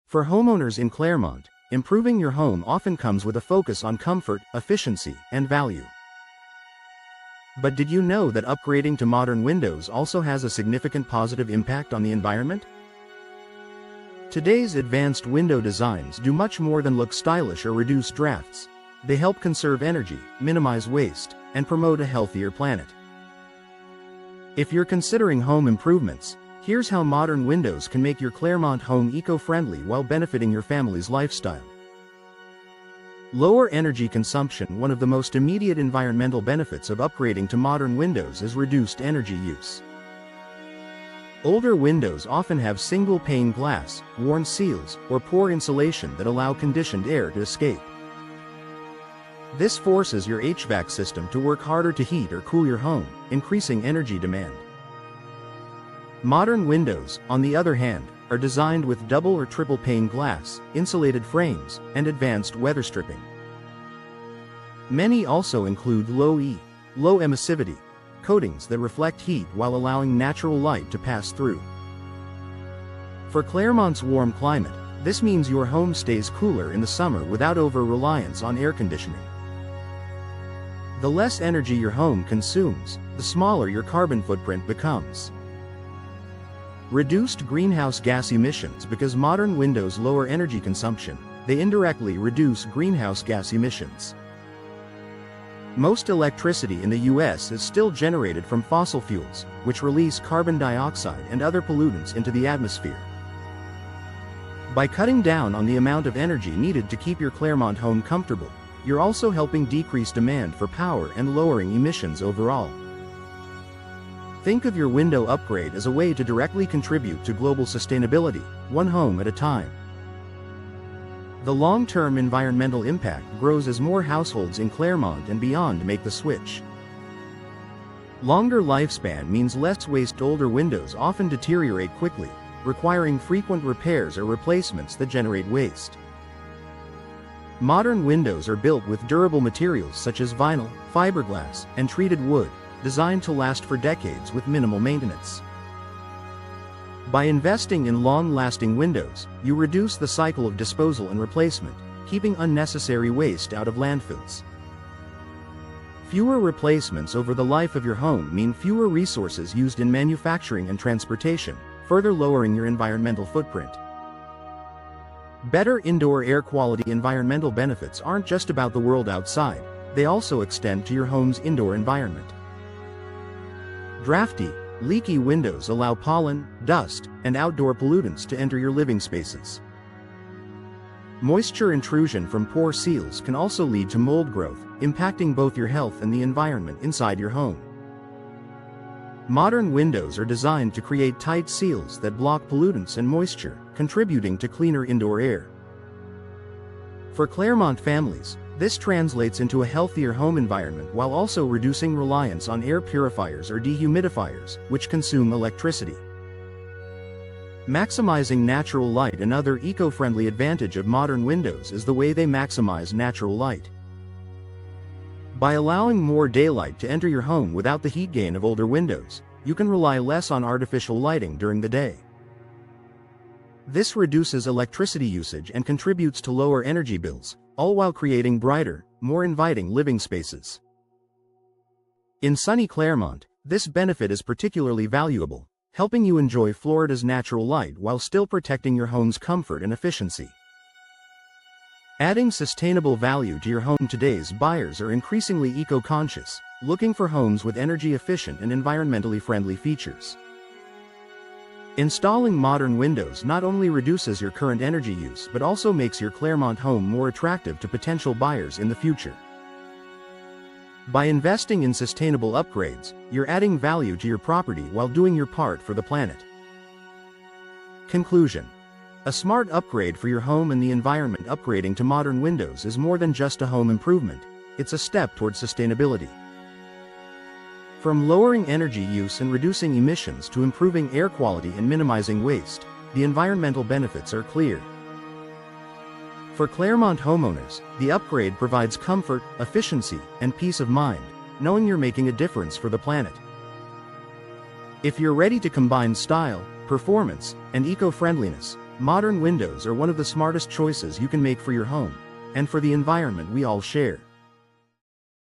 For homeowners in Clermont, improving your home often comes with a focus on comfort, efficiency, and value. But did you know that upgrading to modern windows also has a significant positive impact on the environment? Today's advanced window designs do much more than look stylish or reduce drafts. They help conserve energy, minimize waste, and promote a healthier planet. If you're considering home improvements, here's how modern windows can make your Clermont home eco-friendly while benefiting your family's lifestyle. Lower energy consumption. One of the most immediate environmental benefits of upgrading to modern windows is reduced energy use. Older windows often have single-pane glass, worn seals, or poor insulation that allow conditioned air to escape. This forces your HVAC system to work harder to heat or cool your home, increasing energy demand. Modern windows, on the other hand, are designed with double or triple pane glass, insulated frames, and advanced weather stripping. Many also include low emissivity coatings that reflect heat while allowing natural light to pass through. For Clermont's warm climate, this means your home stays cooler in the summer without over-reliance on air conditioning. The less energy your home consumes, the smaller your carbon footprint becomes. Reduced greenhouse gas emissions. Because modern windows lower energy consumption, they indirectly reduce greenhouse gas emissions. Most electricity in the US is still generated from fossil fuels, which release carbon dioxide and other pollutants into the atmosphere. By cutting down on the amount of energy needed to keep your Clermont home comfortable, you're also helping decrease demand for power and lowering emissions overall. Think of your window upgrade as a way to directly contribute to global sustainability, one home at a time. The long-term environmental impact grows as more households in Clermont and beyond make the switch. Longer lifespan means less waste. Older windows often deteriorate quickly, requiring frequent repairs or replacements that generate waste. Modern windows are built with durable materials such as vinyl, fiberglass, and treated wood, designed to last for decades with minimal maintenance. By investing in long-lasting windows, you reduce the cycle of disposal and replacement, keeping unnecessary waste out of landfills. Fewer replacements over the life of your home mean fewer resources used in manufacturing and transportation, further lowering your environmental footprint. Better indoor air quality. Environmental benefits aren't just about the world outside, they also extend to your home's indoor environment. Drafty, leaky windows allow pollen, dust, and outdoor pollutants to enter your living spaces. Moisture intrusion from poor seals can also lead to mold growth, impacting both your health and the environment inside your home. Modern windows are designed to create tight seals that block pollutants and moisture, contributing to cleaner indoor air. For Clermont families, this translates into a healthier home environment while also reducing reliance on air purifiers or dehumidifiers, which consume electricity. Maximizing natural light. Another eco-friendly advantage of modern windows is the way they maximize natural light. By allowing more daylight to enter your home without the heat gain of older windows, you can rely less on artificial lighting during the day. This reduces electricity usage and contributes to lower energy bills, all while creating brighter, more inviting living spaces. In sunny Clermont, this benefit is particularly valuable, helping you enjoy Florida's natural light while still protecting your home's comfort and efficiency. Adding sustainable value to your home. Today's buyers are increasingly eco-conscious, looking for homes with energy-efficient and environmentally friendly features. Installing modern windows not only reduces your current energy use but also makes your Clermont home more attractive to potential buyers in the future. By investing in sustainable upgrades, you're adding value to your property while doing your part for the planet. Conclusion: a smart upgrade for your home and the environment. Upgrading to modern windows is more than just a home improvement, it's a step towards sustainability. From lowering energy use and reducing emissions to improving air quality and minimizing waste, the environmental benefits are clear. For Clermont homeowners, the upgrade provides comfort, efficiency, and peace of mind, knowing you're making a difference for the planet. If you're ready to combine style, performance, and eco-friendliness, Modern windows are one of the smartest choices you can make for your home, and for the environment we all share.